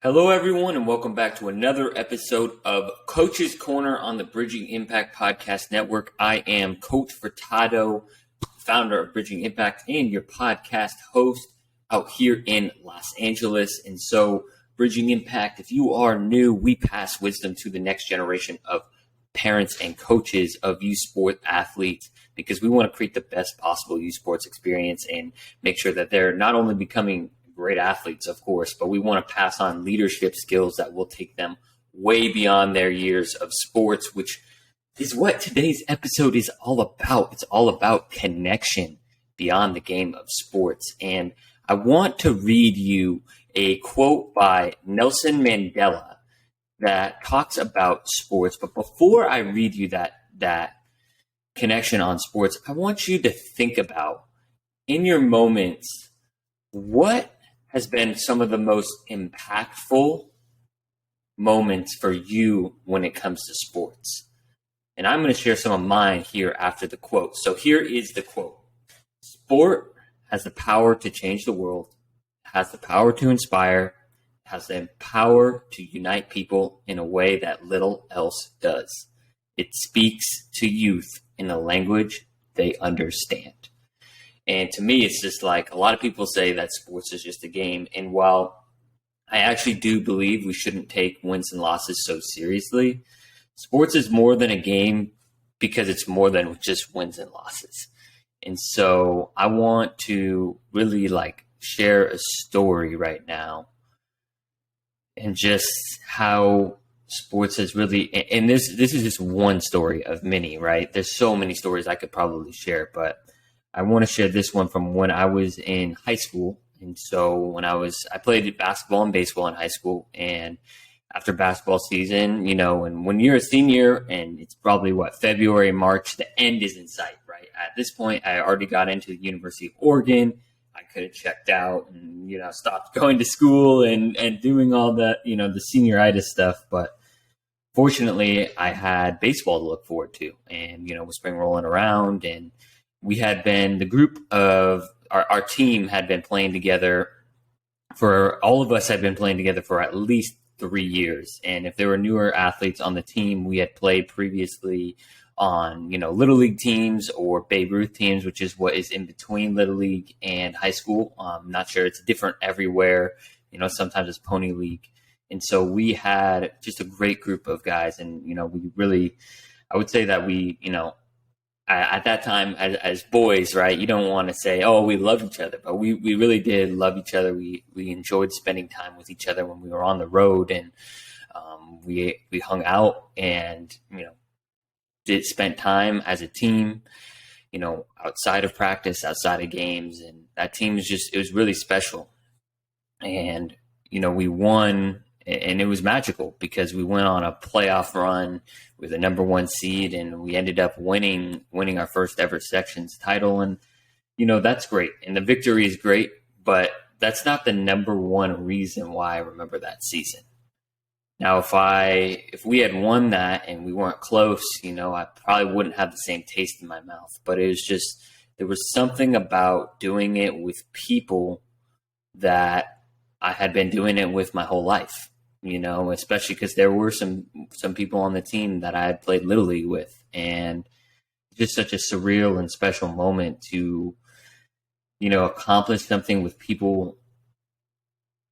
Hello, everyone, and welcome back to another episode of Coach's Corner on the Bridging Impact Podcast Network. I am Coach Furtado, founder of Bridging Impact and your podcast host out here in Los Angeles. And so, Bridging Impact, if you are new, we pass wisdom to the next generation of parents and coaches of youth sport athletes because we want to create the best possible youth sports experience and make sure that they're not only becoming great athletes, of course, but we want to pass on leadership skills that will take them way beyond their years of sports, which is what today's episode is all about. It's all about connection beyond the game of sports. And I want to read you a quote by Nelson Mandela that talks about sports. But before I read you that connection on sports, I want you to think about, in your moments, what has been some of the most impactful moments for you when it comes to sports. And I'm going to share some of mine here after the quote. So here is the quote. Sport has the power to change the world, has the power to inspire, has the power to unite people in a way that little else does. It speaks to youth in a language they understand. And to me, it's just like a lot of people say that sports is just a game. And while I actually do believe we shouldn't take wins and losses so seriously, sports is more than a game because it's more than just wins and losses. And so I want to really share a story right now and just how sports has really, and this is just one story of many, right? There's so many stories I could probably share, but I want to share this one from when I was in high school. And so I played basketball and baseball in high school. And after basketball season, and when you're a senior and it's probably February, March, the end is in sight, right? At this point, I already got into the University of Oregon. I could have checked out and, stopped going to school and doing all that, the senioritis stuff. But fortunately, I had baseball to look forward to. And, with spring rolling around, and we had been, the group of our team had been playing together all of us had been playing together for at least 3 years. And if there were newer athletes on the team, we had played previously on, Little League teams or Babe Ruth teams, which is what is in between Little League and high school. I'm not sure, it's different everywhere. Sometimes it's Pony League. And so we had just a great group of guys. And, we really, I would say that we, at that time as boys, right, you don't want to say, oh, we love each other, but we really did love each other. We enjoyed spending time with each other when we were on the road, and we hung out and, spent time as a team, outside of practice, outside of games. And that team it was really special. And, we won. And it was magical because we went on a playoff run with a number 1 seed, and we ended up winning our first ever sections title. And, that's great. And the victory is great, but that's not the number one reason why I remember that season. Now, if we had won that and we weren't close, I probably wouldn't have the same taste in my mouth. But it was just, there was something about doing it with people that I had been doing it with my whole life. Especially because there were some people on the team that I had played Little League with, and just such a surreal and special moment to, accomplish something with people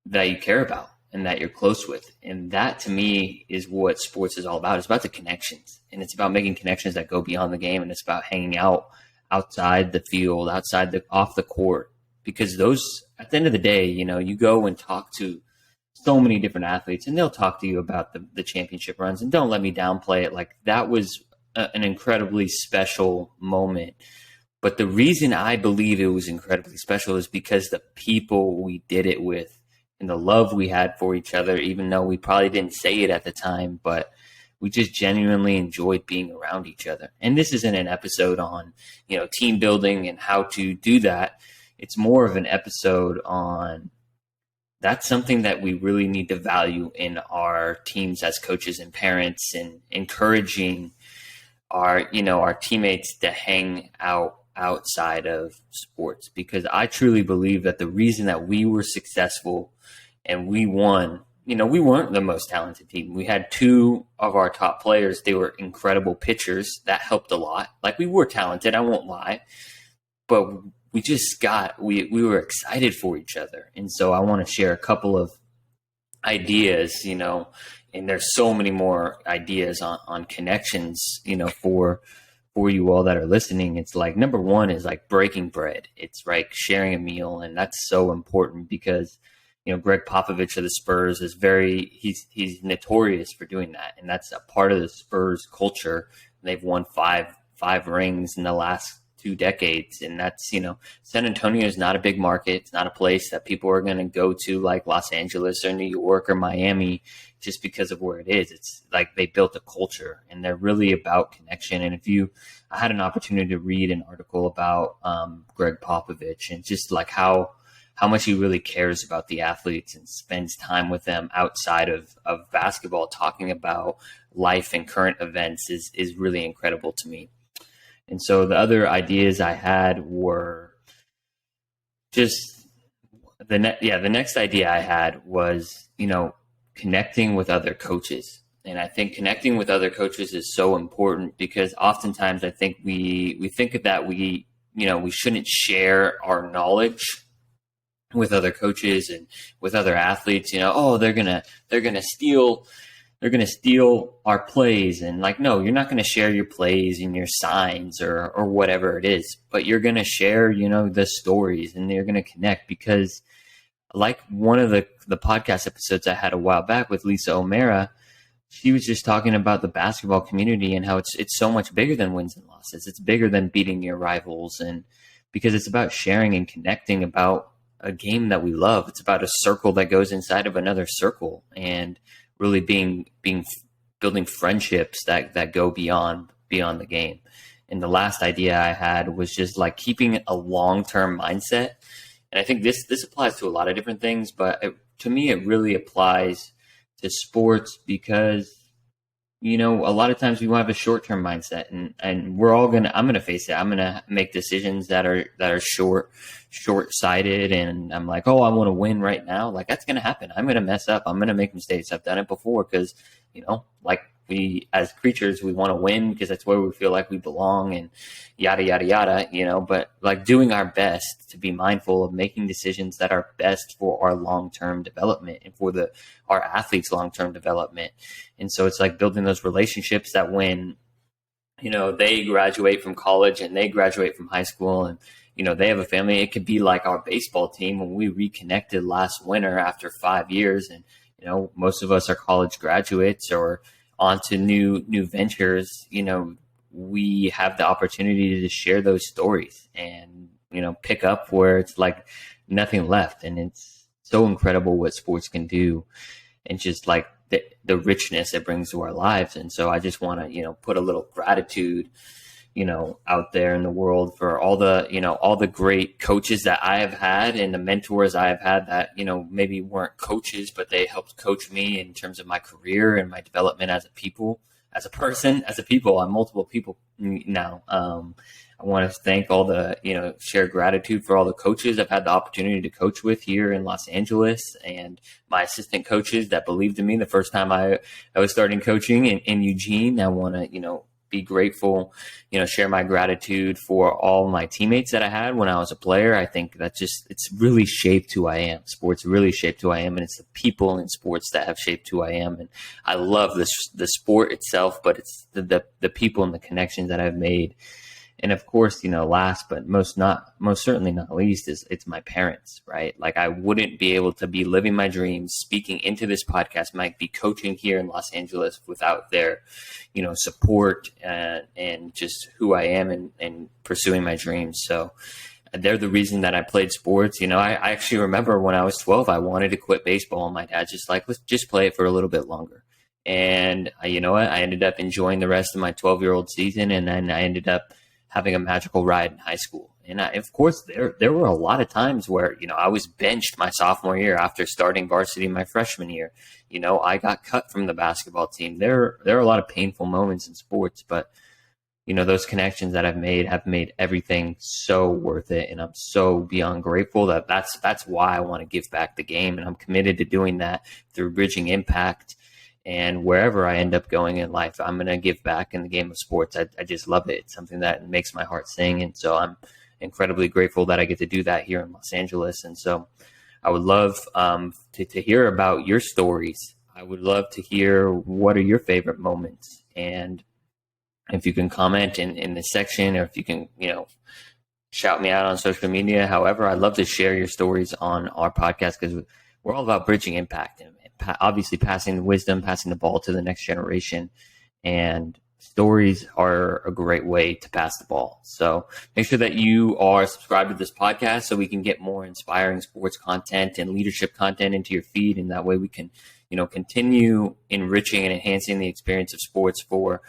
that you care about and that you're close with. And that, to me, is what sports is all about. It's about the connections, and it's about making connections that go beyond the game, and it's about hanging out outside the field, off the court, because those, at the end of the day, you go and talk to so many different athletes, and they'll talk to you about the championship runs. And don't let me downplay it. That was an incredibly special moment. But the reason I believe it was incredibly special is because the people we did it with and the love we had for each other, even though we probably didn't say it at the time, but we just genuinely enjoyed being around each other. And this isn't an episode on, team building and how to do that. It's more of an episode on, that's something that we really need to value in our teams as coaches and parents, and encouraging our teammates to hang out outside of sports. Because I truly believe that the reason that we were successful and we won we weren't the most talented team. We had two of our top players. They were incredible pitchers. That helped a lot. Like, we were talented, I won't lie, but we were excited for each other. And so I want to share a couple of ideas, and there's so many more ideas on connections, for you all that are listening. It's like, number one is like breaking bread. It's like sharing a meal. And that's so important because, Greg Popovich of the Spurs is he's notorious for doing that. And that's a part of the Spurs culture. They've won five rings in the last 2 decades. And that's, San Antonio is not a big market. It's not a place that people are going to go to like Los Angeles or New York or Miami just because of where it is. It's like they built a culture and they're really about connection. And I had an opportunity to read an article about Greg Popovich and just like how much he really cares about the athletes and spends time with them outside of basketball, talking about life and current events is really incredible to me. And so the other ideas I had were just the next idea I had was, connecting with other coaches. And I think connecting with other coaches is so important because oftentimes I think we think that we shouldn't share our knowledge with other coaches and with other athletes. They're gonna steal our plays, and like, no, you're not going to share your plays and your signs or whatever it is, but you're going to share, the stories, and you're going to connect because, like one of the podcast episodes I had a while back with Lisa O'Mara, she was just talking about the basketball community and how it's so much bigger than wins and losses. It's bigger than beating your rivals, and because it's about sharing and connecting about a game that we love. It's about a circle that goes inside of another circle, and really building friendships that go beyond the game. And the last idea I had was just like keeping a long-term mindset. And I think this applies to a lot of different things, but to me, it really applies to sports because, a lot of times we want to have a short-term mindset, and I'm going to face it. I'm going to make decisions that are short-sighted, and I'm like, oh, I want to win right now. Like, that's going to happen. I'm going to mess up. I'm going to make mistakes. I've done it before because, like, we as creatures, we want to win because that's where we feel like we belong and yada, yada, yada, but like doing our best to be mindful of making decisions that are best for our long-term development and for our athletes' long-term development. And so it's like building those relationships that when, they graduate from college and they graduate from high school and, they have a family, it could be like our baseball team when we reconnected last winter after 5 years. And, most of us are college graduates or onto new ventures. We have the opportunity to share those stories and, pick up where it's like nothing left. And it's so incredible what sports can do and just like the richness it brings to our lives. And so I just want to, put a little gratitude, out there in the world for all the great coaches that I have had and the mentors I have had that, maybe weren't coaches, but they helped coach me in terms of my career and my development as a person. I'm multiple people now. I want to thank all the, share gratitude for all the coaches I've had the opportunity to coach with here in Los Angeles and my assistant coaches that believed in me the first time I was starting coaching in Eugene. I want to, be grateful, share my gratitude for all my teammates that I had when I was a player. I think that it's really shaped who I am. Sports really shaped who I am, and it's the people in sports that have shaped who I am. And I love the sport itself, but it's the people and the connections that I've made. And of course, last but most certainly not least it's my parents, right? Like I wouldn't be able to be living my dreams, speaking into this podcast, might be coaching here in Los Angeles without their, support and just who I am and pursuing my dreams. So they're the reason that I played sports. I actually remember when I was 12, I wanted to quit baseball, and my dad just like, let's just play it for a little bit longer. And you know what? I ended up enjoying the rest of my 12-year-old season, and then I ended up having a magical ride in high school. And of course, there were a lot of times where, I was benched my sophomore year after starting varsity my freshman year. I got cut from the basketball team. There are a lot of painful moments in sports, but those connections that I've made have made everything so worth it. And I'm so beyond grateful that's why I want to give back the game. And I'm committed to doing that through Bridging Impact. And wherever I end up going in life, I'm going to give back in the game of sports. I just love it. It's something that makes my heart sing. And so I'm incredibly grateful that I get to do that here in Los Angeles. And so I would love to hear about your stories. I would love to hear what are your favorite moments. And if you can comment in the section, or if you can, shout me out on social media. However, I'd love to share your stories on our podcast, because we're all about bridging impact and obviously passing the wisdom, passing the ball to the next generation. And stories are a great way to pass the ball. So make sure that you are subscribed to this podcast so we can get more inspiring sports content and leadership content into your feed. And that way we can, continue enriching and enhancing the experience of sports for,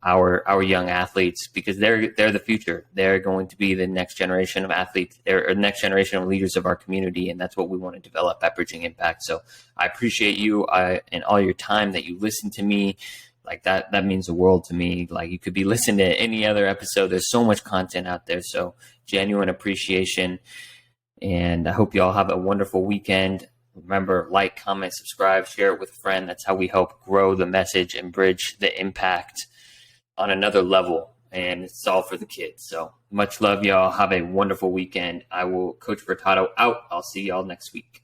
our young athletes, because they're the future. They're going to be the next generation of athletes, or next generation of leaders of our community. And that's what we want to develop at Bridging Impact. So I appreciate you and all your time that you listen to me. Like that means the world to me. Like, you could be listening to any other episode. There's so much content out there. So genuine appreciation. And I hope you all have a wonderful weekend. Remember, like, comment, subscribe, share it with a friend. That's how we help grow the message and bridge the impact on another level. And it's all for the kids. So much love, y'all. Have a wonderful weekend. I will Coach Furtado out. I'll see y'all next week.